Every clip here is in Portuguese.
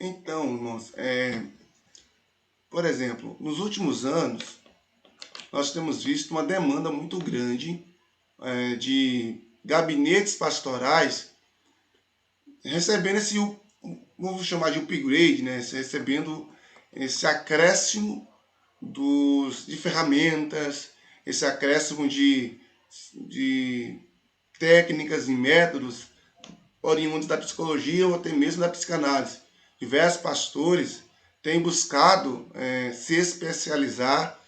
Então, irmãos, por exemplo, nos últimos anos, nós temos visto uma demanda muito grande de gabinetes pastorais recebendo vamos chamar de upgrade, né? Recebendo esse acréscimo de ferramentas, esse acréscimo de técnicas e métodos oriundos da psicologia ou até mesmo da psicanálise. Diversos pastores têm buscado se especializar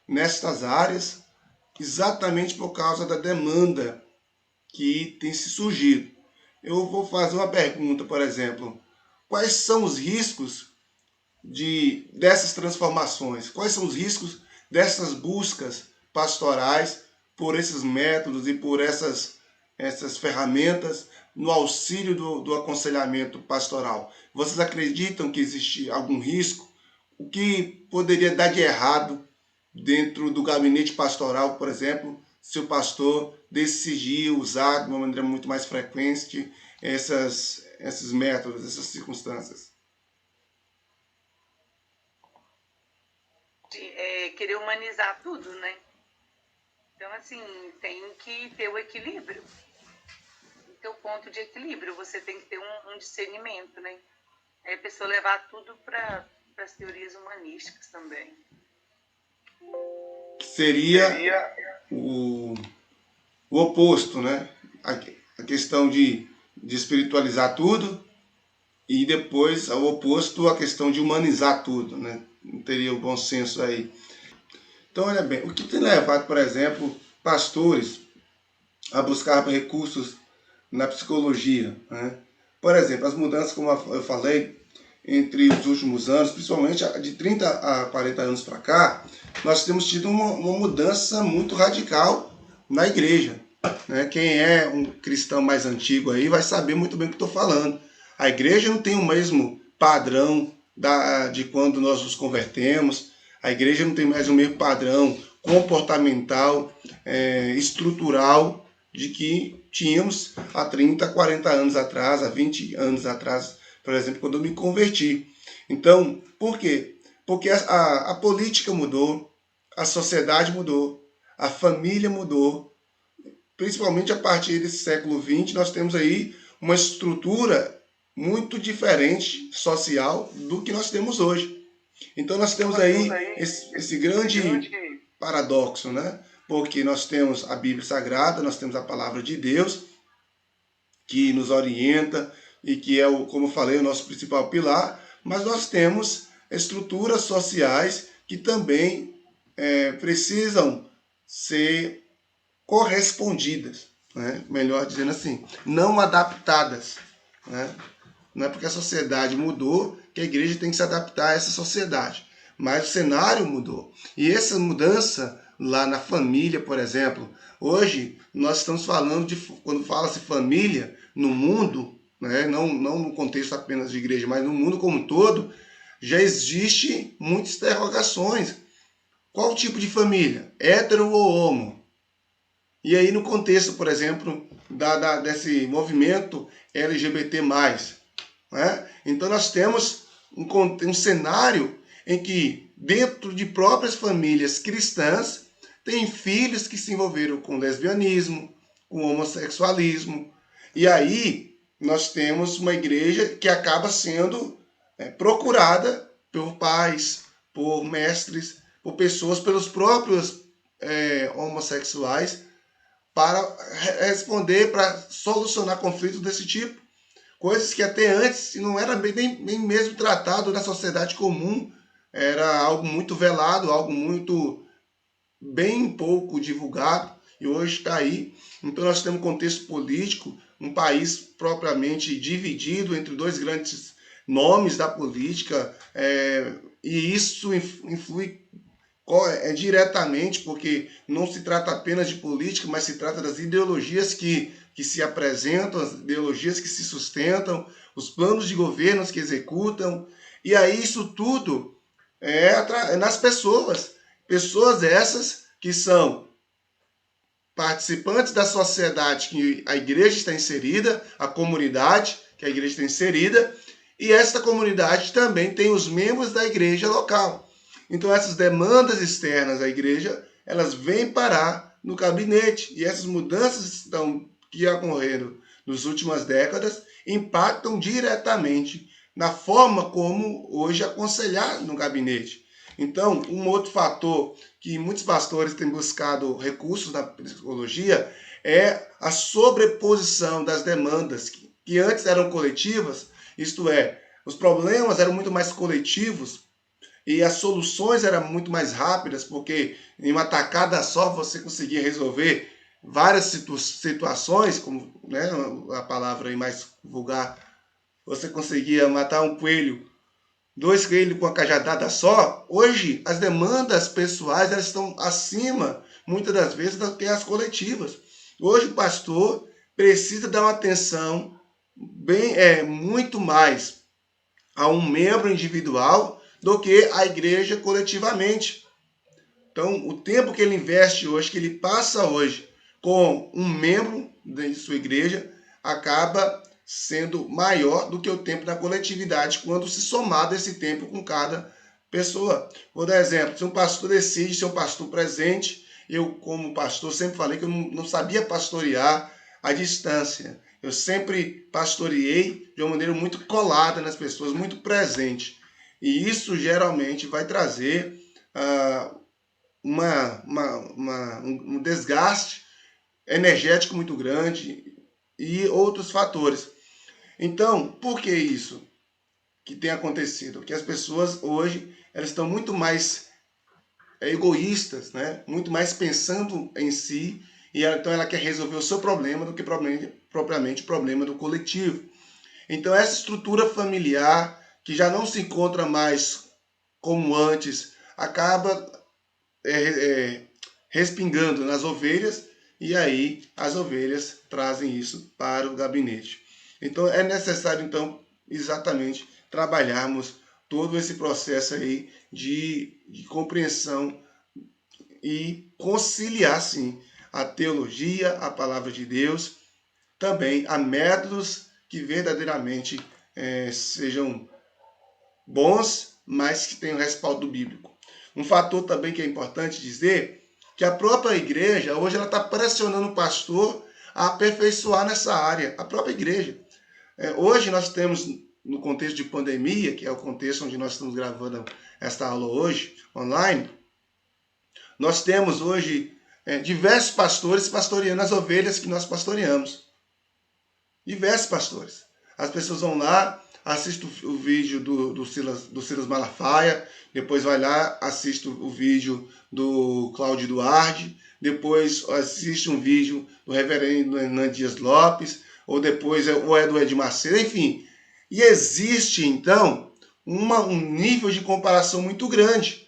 nestas áreas exatamente por causa da demanda que tem se surgido. Eu vou fazer uma pergunta, por exemplo, quais são os riscos dessas transformações? Quais são os riscos dessas buscas pastorais por esses métodos e por essas ferramentas no auxílio do aconselhamento pastoral? Vocês acreditam que existe algum risco? O que poderia dar de errado dentro do gabinete pastoral, por exemplo, se o pastor decidir usar de uma maneira muito mais frequente esses métodos, essas circunstâncias? Querer humanizar tudo, né? Então, assim, tem que ter o equilíbrio. Ter o ponto de equilíbrio, você tem que ter um discernimento, né? Aí a pessoa levar tudo para as teorias humanísticas também. Seria o oposto, né? A questão de espiritualizar tudo e depois o oposto, a questão de humanizar tudo, né? Não teria o bom senso aí. Então, olha bem, o que tem levado, por exemplo, pastores a buscar recursos na psicologia, né? Por exemplo, as mudanças, como eu falei, entre os últimos anos, principalmente de 30 a 40 anos para cá, nós temos tido uma mudança muito radical na igreja, né? Quem é um cristão mais antigo aí vai saber muito bem o que estou falando. A igreja não tem o mesmo padrão de quando nós nos convertemos, a igreja não tem mais o mesmo padrão comportamental, estrutural de que tínhamos há 30, 40 anos atrás, há 20 anos atrás, por exemplo, quando eu me converti. Então, por quê? Porque a política mudou, a sociedade mudou, a família mudou. Principalmente a partir desse século XX, nós temos aí uma estrutura muito diferente social do que nós temos hoje. Então nós temos aí esse grande paradoxo, né? Porque nós temos a Bíblia Sagrada, nós temos a Palavra de Deus, que nos orienta e que é, como eu falei, o nosso principal pilar, mas nós temos estruturas sociais que também precisam ser correspondidas, né? Melhor dizendo assim, não adaptadas, né? Não é porque a sociedade mudou que a igreja tem que se adaptar a essa sociedade, mas o cenário mudou. E essa mudança lá na família, por exemplo, hoje nós estamos falando quando fala-se família no mundo, né? não no contexto apenas de igreja, mas no mundo como um todo, já existe muitas interrogações. Qual tipo de família? Hétero ou homo? E aí no contexto, por exemplo, desse movimento LGBT+, né? Então nós temos um cenário em que dentro de próprias famílias cristãs tem filhos que se envolveram com lesbianismo, com homossexualismo. E aí nós temos uma igreja que acaba sendo procurada por pais, por mestres, por pessoas, pelos próprios homossexuais, para responder, para solucionar conflitos desse tipo. Coisas que até antes não era nem mesmo tratado na sociedade comum. Era algo muito velado, algo muito bem pouco divulgado. E hoje está aí. Então nós temos um contexto político, um país propriamente dividido entre dois grandes nomes da política. E isso influi diretamente, porque não se trata apenas de política, mas se trata das ideologias que se apresentam, as ideologias que se sustentam, os planos de governos que executam, e aí isso tudo é nas pessoas. Pessoas essas que são participantes da sociedade que a igreja está inserida, a comunidade que a igreja está inserida, E esta comunidade também tem os membros da igreja local. Então essas demandas externas à igreja, elas vêm parar no gabinete. E essas mudanças que ocorreram nas últimas décadas impactam diretamente na forma como hoje aconselhar no gabinete. Então, um outro fator que muitos pastores têm buscado recursos na psicologia é a sobreposição das demandas que antes eram coletivas, isto é, os problemas eram muito mais coletivos e as soluções eram muito mais rápidas, porque em uma tacada só você conseguia resolver várias situações, como, né, a palavra aí mais vulgar, você conseguia matar um coelho, dois coelhos com a cajadada só. Hoje, as demandas pessoais elas estão acima, muitas das vezes, do que as coletivas. Hoje, o pastor precisa dar uma atenção muito mais a um membro individual do que a igreja coletivamente. Então, o tempo que ele investe hoje, que ele passa hoje com um membro de sua igreja, acaba sendo maior do que o tempo da coletividade, quando se somado esse tempo com cada pessoa. Vou dar exemplo, se um pastor decide ser um pastor presente, eu como pastor sempre falei que eu não sabia pastorear à distância. Eu sempre pastoreei de uma maneira muito colada nas pessoas, muito presente. E isso geralmente vai trazer um desgaste energético muito grande e outros fatores. Então, por que isso que tem acontecido? Porque as pessoas hoje elas estão muito mais egoístas, né? Muito mais pensando em si, e então ela quer resolver o seu problema do que propriamente o problema do coletivo. Então essa estrutura familiar, que já não se encontra mais como antes, acaba respingando nas ovelhas, e aí as ovelhas trazem isso para o gabinete. Então é necessário, então, exatamente trabalharmos todo esse processo aí de compreensão e conciliar, sim, a teologia, a palavra de Deus, também a métodos que verdadeiramente sejam bons, mas que tenham respaldo bíblico. Um fator também que é importante dizer, que a própria igreja, hoje ela está pressionando o pastor a aperfeiçoar nessa área, a própria igreja. Hoje nós temos, no contexto de pandemia, que é o contexto onde nós estamos gravando esta aula hoje, online, nós temos hoje diversos pastores pastoreando as ovelhas que nós pastoreamos. Diversos pastores. As pessoas vão lá, assistem o vídeo do Silas Malafaia, depois vai lá, assiste o vídeo do Cláudio Duarte, depois assiste um vídeo do reverendo Hernan Dias Lopes, ou depois ou é do Ed Macedo, enfim. E existe, então, um nível de comparação muito grande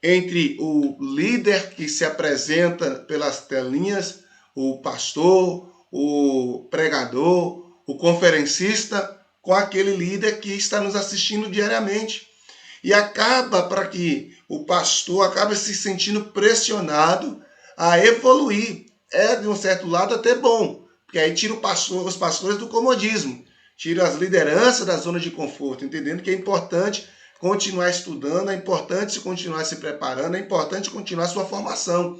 entre o líder que se apresenta pelas telinhas, o pastor, o pregador, o conferencista, com aquele líder que está nos assistindo diariamente. E acaba para que o pastor acabe se sentindo pressionado a evoluir. É, de um certo lado, até bom, porque aí tira os pastores do comodismo, tira as lideranças da zona de conforto, entendendo que é importante continuar estudando, é importante continuar se preparando, é importante continuar sua formação.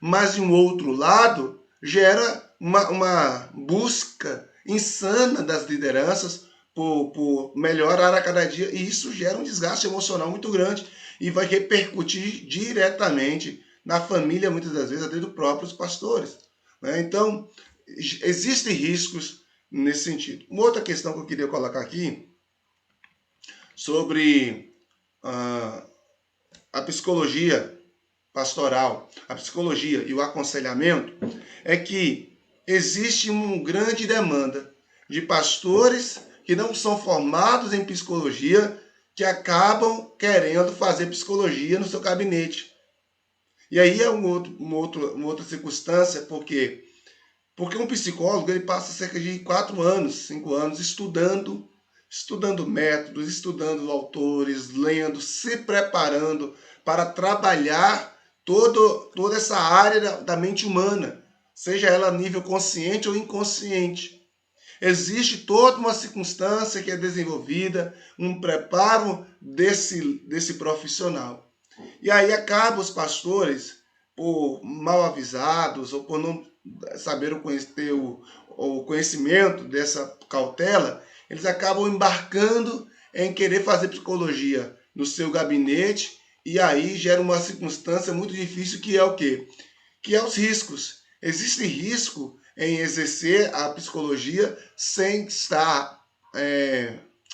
Mas, de um outro lado, gera uma busca insana das lideranças por melhorar a cada dia, e isso gera um desgaste emocional muito grande e vai repercutir diretamente na família, muitas das vezes, até dos próprios pastores. Né? Então, existem riscos nesse sentido. Uma outra questão que eu queria colocar aqui sobre a psicologia pastoral, a psicologia e o aconselhamento, é que existe uma grande demanda de pastores que não são formados em psicologia, que acabam querendo fazer psicologia no seu gabinete. E aí é uma outra circunstância, porque um psicólogo ele passa cerca de 4 anos, 5 anos estudando métodos, estudando autores, lendo, se preparando para trabalhar toda essa área da mente humana, seja ela a nível consciente ou inconsciente. Existe toda uma circunstância que é desenvolvida, um preparo desse profissional. E aí acabam os pastores, por mal avisados ou por não saber ter o conhecimento dessa cautela, eles acabam embarcando em querer fazer psicologia no seu gabinete, e aí gera uma circunstância muito difícil, que é o quê? Que é os riscos. Existe risco em exercer a psicologia sem estar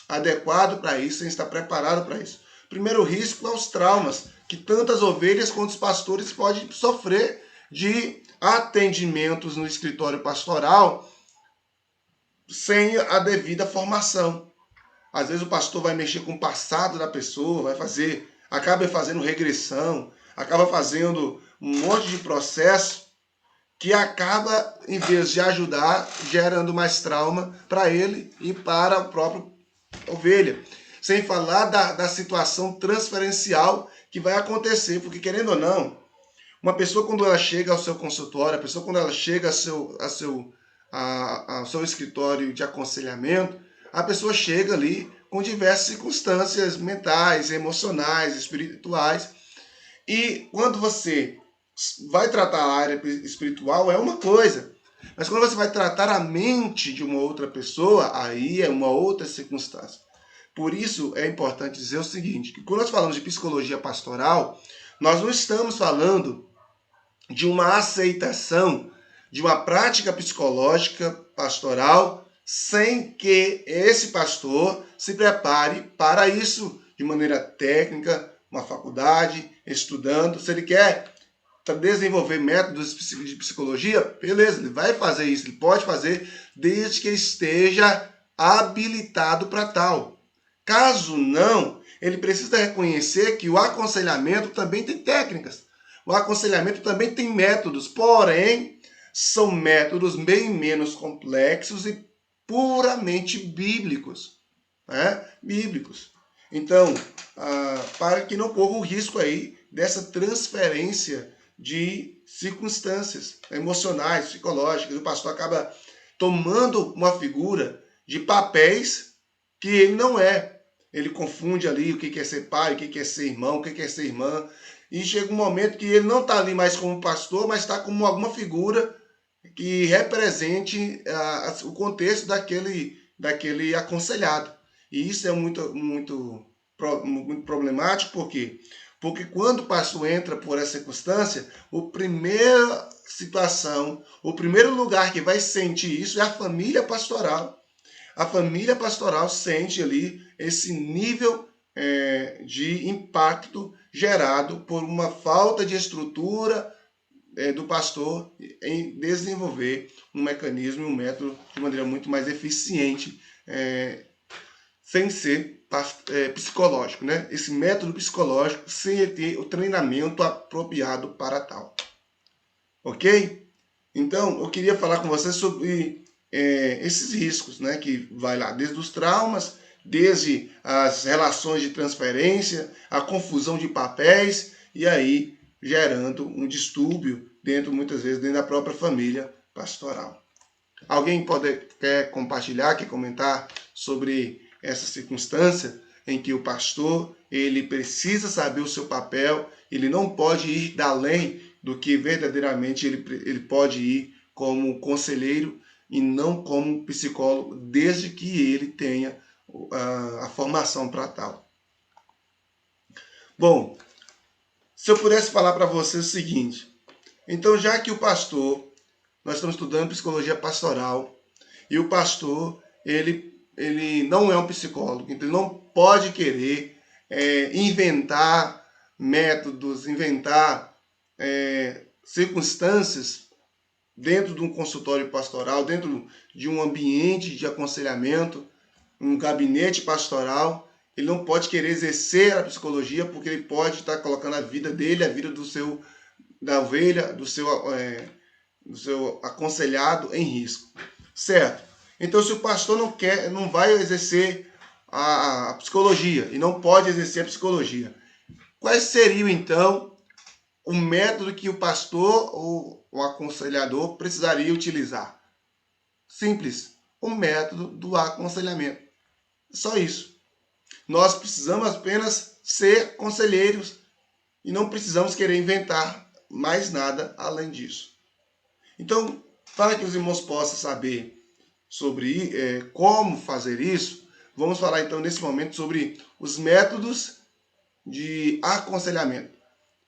adequado para isso, sem estar preparado para isso. Primeiro risco é os traumas, que tantas ovelhas quanto os pastores podem sofrer de atendimentos no escritório pastoral sem a devida formação. Às vezes o pastor vai mexer com o passado da pessoa, acaba fazendo regressão, acaba fazendo um monte de processo que acaba, em vez de ajudar, gerando mais trauma para ele e para o próprio ovelha. Sem falar da situação transferencial que vai acontecer, porque querendo ou não, uma pessoa quando ela chega ao seu consultório, a pessoa quando ela chega ao seu escritório de aconselhamento, a pessoa chega ali com diversas circunstâncias mentais, emocionais, espirituais. E quando você vai tratar a área espiritual é uma coisa, mas quando você vai tratar a mente de uma outra pessoa, aí é uma outra circunstância. Por isso é importante dizer o seguinte, que quando nós falamos de psicologia pastoral, nós não estamos falando de uma aceitação de uma prática psicológica pastoral sem que esse pastor se prepare para isso de maneira técnica, uma faculdade, estudando. Se ele quer desenvolver métodos de psicologia, beleza, ele vai fazer isso, ele pode fazer desde que esteja habilitado para tal. Caso não, ele precisa reconhecer que o aconselhamento também tem técnicas. O aconselhamento também tem métodos, porém, são métodos bem menos complexos e puramente bíblicos. Né? Bíblicos. Então, para que não corra o risco aí dessa transferência de circunstâncias emocionais, psicológicas, o pastor acaba tomando uma figura de papéis que ele não é. Ele confunde ali o que é ser pai, o que é ser irmão, o que é ser irmã. E chega um momento que ele não está ali mais como pastor, mas está como alguma figura que represente o contexto daquele aconselhado. E isso é muito problemático, por quê? Porque quando o pastor entra por essa circunstância, a primeira situação, o primeiro lugar que vai sentir isso é a família pastoral. A família pastoral sente ali esse nível de impacto gerado por uma falta de estrutura do pastor em desenvolver um mecanismo e um método de maneira muito mais eficiente, sem ser psicológico, né? Esse método psicológico sem ter o treinamento apropriado para tal. Ok? Então, eu queria falar com você sobre esses riscos, né? Que vai lá desde os traumas, desde as relações de transferência, a confusão de papéis, e aí gerando um distúrbio muitas vezes dentro da própria família pastoral. Alguém quer compartilhar, quer comentar sobre essa circunstância em que o pastor ele precisa saber o seu papel, ele não pode ir além do que verdadeiramente ele pode ir como conselheiro e não como psicólogo, desde que ele tenha a formação para tal. Bom, se eu pudesse falar para você o seguinte, então já que o pastor, nós estamos estudando psicologia pastoral, e o pastor, ele não é um psicólogo, então ele não pode querer inventar métodos, inventar circunstâncias dentro de um consultório pastoral, dentro de um ambiente de aconselhamento, um gabinete pastoral. Ele não pode querer exercer a psicologia, porque ele pode estar colocando a vida dele, a vida da ovelha, do seu aconselhado em risco. Certo? Então, se o pastor não vai exercer a psicologia e não pode exercer a psicologia, quais seriam, então, o método que o pastor ou o aconselhador precisaria utilizar? Simples. o método do aconselhamento. Só isso. Nós precisamos apenas ser conselheiros e não precisamos querer inventar mais nada além disso. Então, para que os irmãos possam saber sobre como fazer isso, vamos falar então nesse momento sobre os métodos de aconselhamento.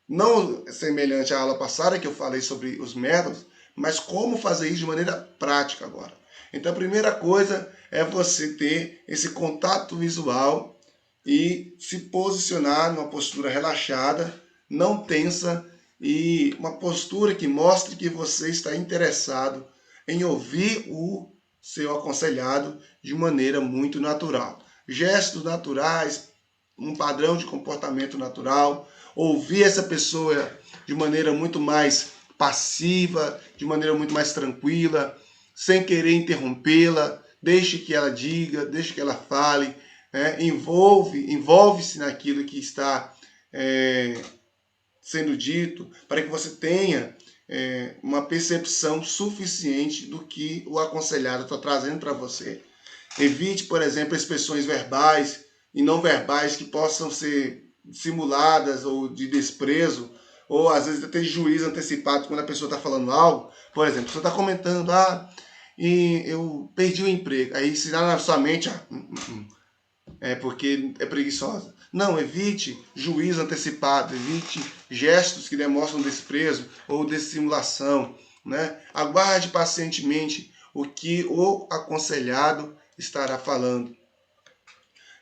Não semelhante à aula passada que eu falei sobre os métodos, mas como fazer isso de maneira prática agora. Então a primeira coisa é você ter esse contato visual e se posicionar numa postura relaxada, não tensa, e uma postura que mostre que você está interessado em ouvir o seu aconselhado de maneira muito natural. Gestos naturais, um padrão de comportamento natural, ouvir essa pessoa de maneira muito mais passiva, de maneira muito mais tranquila, sem querer interrompê-la, deixe que ela diga, deixe que ela fale, né? Envolve-se naquilo que está sendo dito, para que você tenha uma percepção suficiente do que o aconselhado está trazendo para você. Evite, por exemplo, expressões verbais e não verbais que possam ser simuladas ou de desprezo, ou às vezes até de juízo antecipado quando a pessoa está falando algo. Por exemplo, você está comentando, e eu perdi o emprego. Aí se dá na sua mente, é porque é preguiçosa. Não, evite juízo antecipado, evite gestos que demonstram desprezo ou dissimulação, né? Aguarde pacientemente o que o aconselhado estará falando.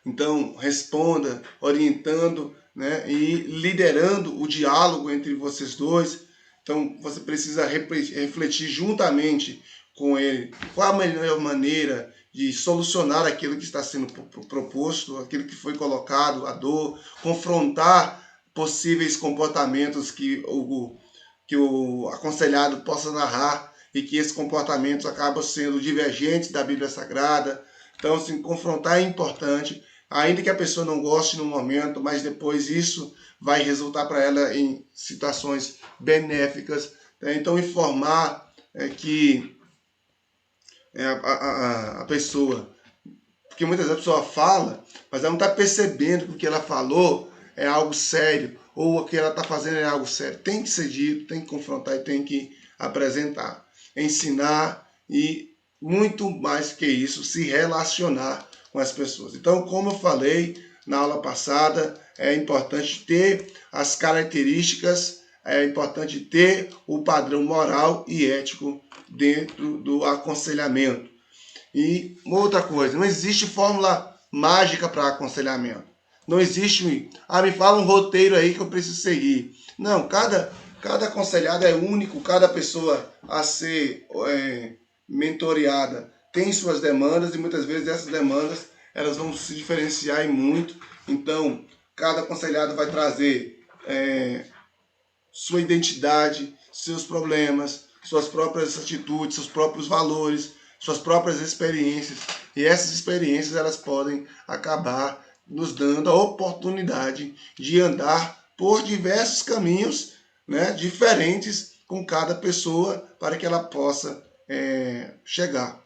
Então, responda, orientando, né, e liderando o diálogo entre vocês dois. Então, você precisa refletir juntamente com ele qual a melhor maneira de solucionar aquilo que está sendo proposto, aquilo que foi colocado, a dor, confrontar possíveis comportamentos que o aconselhado possa narrar e que esses comportamentos acabam sendo divergentes da Bíblia Sagrada. Então, assim, confrontar é importante, ainda que a pessoa não goste no momento, mas depois isso vai resultar para ela em situações benéficas. Então, informar que a pessoa, porque muitas vezes a pessoa fala, mas ela não está percebendo que o que ela falou é algo sério, ou o que ela está fazendo é algo sério. Tem que ser dito, tem que confrontar e tem que apresentar, ensinar e, muito mais que isso, se relacionar com as pessoas. Então, como eu falei na aula passada, é importante ter as características, é importante ter o padrão moral e ético dentro do aconselhamento. E outra coisa, não existe fórmula mágica para aconselhamento. Não existe, me fala um roteiro aí que eu preciso seguir. Não, cada aconselhado é único, cada pessoa a ser mentoreada tem suas demandas e muitas vezes essas demandas elas vão se diferenciar em muito. Então, cada aconselhado vai trazer sua identidade, seus problemas, suas próprias atitudes, seus próprios valores, suas próprias experiências. E essas experiências elas podem acabar nos dando a oportunidade de andar por diversos caminhos, né, diferentes com cada pessoa para que ela possa chegar.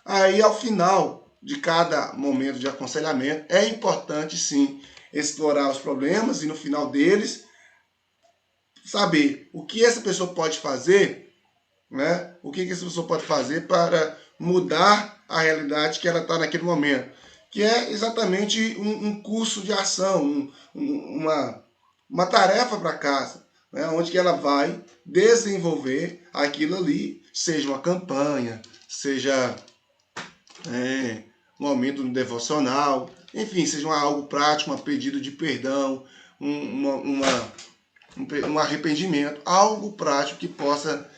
Aí, ao final de cada momento de aconselhamento, é importante, sim, explorar os problemas e, no final deles, saber o que essa pessoa pode fazer, né? O que essa pessoa pode fazer para mudar a realidade que ela está naquele momento. Que é exatamente um curso de ação, uma tarefa para casa, né? Onde que ela vai desenvolver aquilo ali, seja uma campanha, seja um aumento no devocional, enfim, seja algo prático, um pedido de perdão, um arrependimento, algo prático que possa,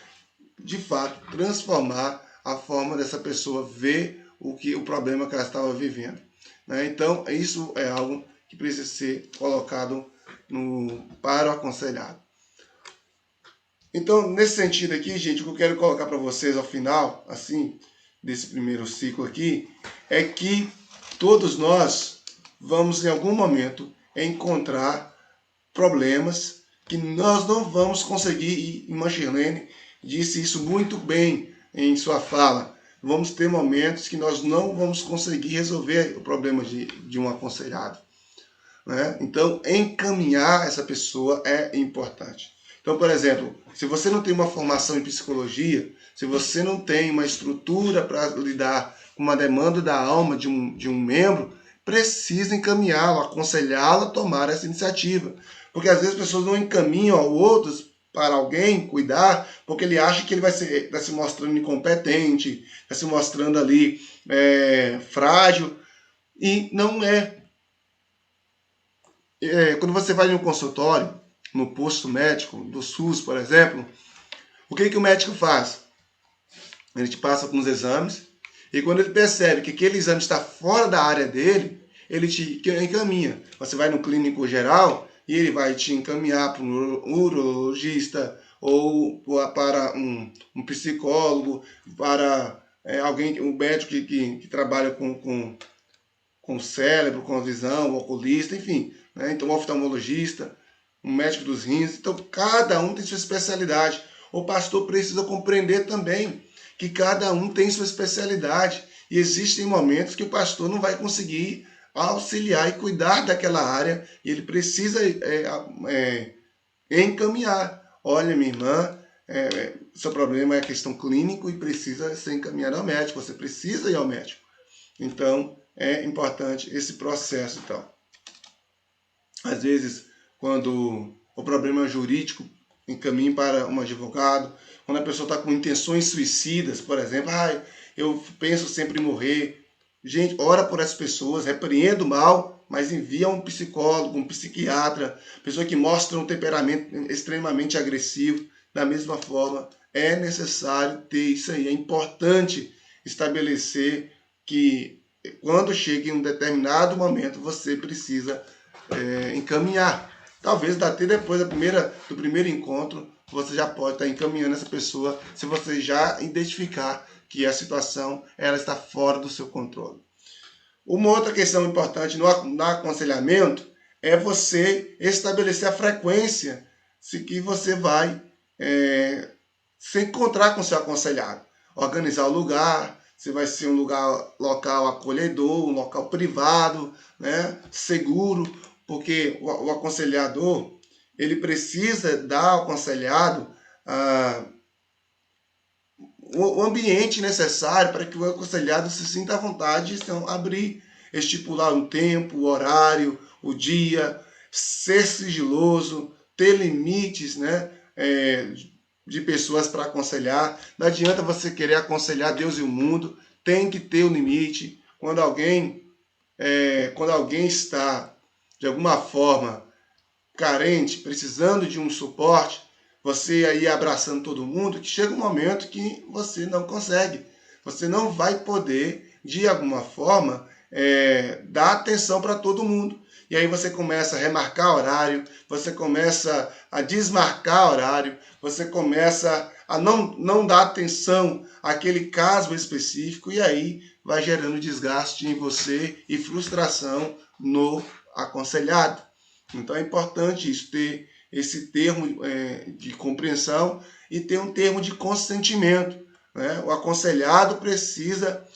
de fato, transformar a forma dessa pessoa ver o problema que ela estava vivendo. Né? Então, isso é algo que precisa ser colocado para o aconselhado. Então, nesse sentido aqui, gente, o que eu quero colocar para vocês ao final, assim, desse primeiro ciclo aqui, é que todos nós vamos, em algum momento, encontrar problemas que nós não vamos conseguir, e irmã Shirlene disse isso muito bem em sua fala, vamos ter momentos que nós não vamos conseguir resolver o problema de um aconselhado, né? Então, encaminhar essa pessoa é importante. Então, por exemplo, se você não tem uma formação em psicologia, se você não tem uma estrutura para lidar com uma demanda da alma de um membro, precisa encaminhá-lo, aconselhá-lo a tomar essa iniciativa. Porque às vezes as pessoas não encaminham ao outros para alguém cuidar, porque ele acha que ele vai se mostrando incompetente, vai se mostrando ali frágil, e não é. Quando você vai em um consultório, no posto médico, do SUS, por exemplo, o que o médico faz? Ele te passa com os exames, e quando ele percebe que aquele exame está fora da área dele, ele te encaminha. Você vai no clínico geral e ele vai te encaminhar para um urologista ou para um psicólogo, para um médico que trabalha com o cérebro, com a visão, o oculista, enfim, né? Então, um oftalmologista, um médico dos rins. Então, cada um tem sua especialidade. O pastor precisa compreender também que cada um tem sua especialidade. E existem momentos que o pastor não vai conseguir auxiliar e cuidar daquela área, e ele precisa encaminhar. Olha, minha irmã, seu problema é questão clínico e precisa ser encaminhado ao médico, você precisa ir ao médico. Então, é importante esse processo. Então, às vezes, quando o problema jurídico encaminha para um advogado, quando a pessoa está com intenções suicidas, por exemplo, eu penso sempre em morrer. Gente, ora por essas pessoas, repreenda o mal, mas envia um psicólogo, um psiquiatra, pessoa que mostra um temperamento extremamente agressivo. Da mesma forma, é necessário ter isso aí. É importante estabelecer que quando chega em um determinado momento, você precisa encaminhar. Talvez até depois do primeiro encontro, você já pode estar encaminhando essa pessoa, se você já identificar que a situação ela está fora do seu controle. Uma outra questão importante no aconselhamento é você estabelecer a frequência que você vai se encontrar com o seu aconselhado. Organizar o lugar, se vai ser um local acolhedor, um local privado, né, seguro, porque o aconselhador, ele precisa dar ao aconselhado o ambiente necessário para que o aconselhado se sinta à vontade de abrir, estipular um tempo, o horário, o dia, ser sigiloso, ter limites, né, de pessoas para aconselhar. Não adianta você querer aconselhar Deus e o mundo, tem que ter um limite. Quando alguém está, de alguma forma, carente, precisando de um suporte, você aí abraçando todo mundo, que chega um momento que você não consegue. Você não vai poder, de alguma forma, dar atenção para todo mundo. E aí você começa a remarcar horário, você começa a desmarcar horário, você começa a não dar atenção àquele caso específico, e aí vai gerando desgaste em você e frustração no aconselhado. Então é importante isso, ter esse termo de compreensão e ter um termo de consentimento, né? O aconselhado precisa,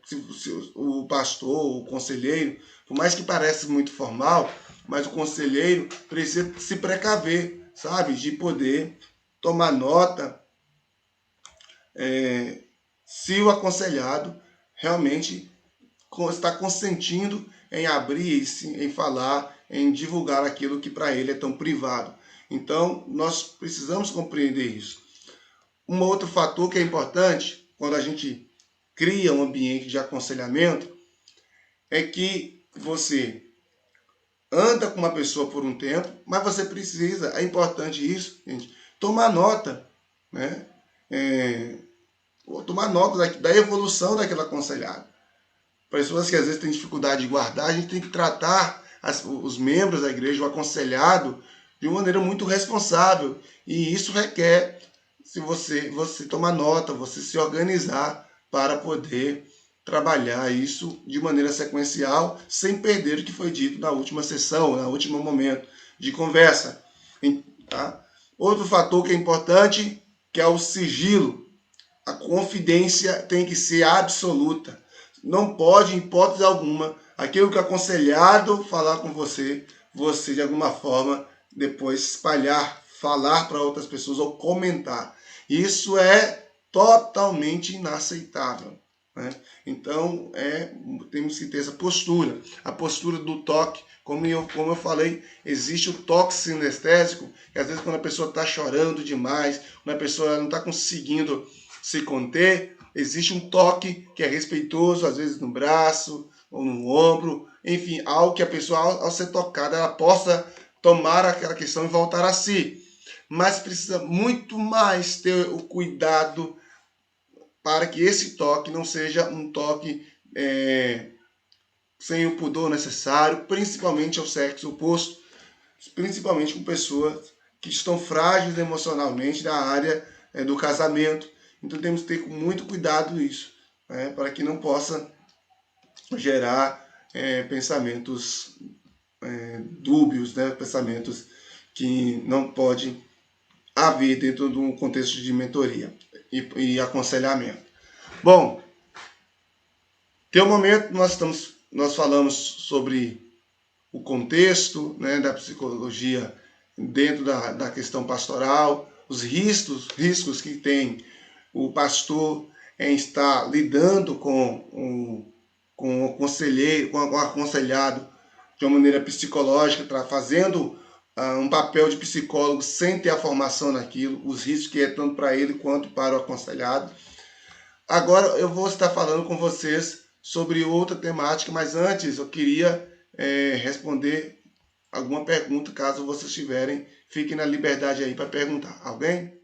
se o pastor, o conselheiro, por mais que pareça muito formal, mas o conselheiro precisa se precaver, sabe? De poder tomar nota se o aconselhado realmente está consentindo em abrir, em falar, em divulgar aquilo que para ele é tão privado. Então, nós precisamos compreender isso. Um outro fator que é importante, quando a gente cria um ambiente de aconselhamento, é que você anda com uma pessoa por um tempo, mas você precisa, é importante isso, gente, tomar nota, né? Tomar nota da evolução daquele aconselhado. Pessoas que às vezes têm dificuldade de guardar, a gente tem que tratar os membros da igreja, o aconselhado, de uma maneira muito responsável. E isso requer, se você tomar nota, você se organizar para poder trabalhar isso de maneira sequencial, sem perder o que foi dito na última sessão, no último momento de conversa. Tá? Outro fator que é importante, que é o sigilo. a confidência tem que ser absoluta. Não pode, em hipótese alguma, aquilo que o aconselhado falar com você, você de alguma forma depois espalhar, falar para outras pessoas ou comentar. Isso é totalmente inaceitável, né? Então, temos que ter essa postura. A postura do toque, como eu falei, existe o toque sinestésico, que às vezes quando a pessoa está chorando demais, quando a pessoa não está conseguindo se conter, existe um toque que é respeitoso, às vezes no braço ou no ombro, enfim, algo que a pessoa, ao ser tocada, ela possa tomar aquela questão e voltar a si. Mas precisa muito mais ter o cuidado para que esse toque não seja um toque sem o pudor necessário, principalmente ao sexo oposto, principalmente com pessoas que estão frágeis emocionalmente na área do casamento. Então temos que ter muito cuidado nisso, né, para que não possa gerar pensamentos dúbios, né, pensamentos que não pode haver dentro de um contexto de mentoria e aconselhamento. Bom, tem um momento nós falamos sobre o contexto, né, da psicologia dentro da questão pastoral, os riscos que tem o pastor em estar lidando com o conselheiro, com o aconselhado de uma maneira psicológica, fazendo um papel de psicólogo sem ter a formação naquilo, os riscos que é tanto para ele quanto para o aconselhado. Agora eu vou estar falando com vocês sobre outra temática, mas antes eu queria responder alguma pergunta, caso vocês tiverem, fiquem na liberdade aí para perguntar. Alguém?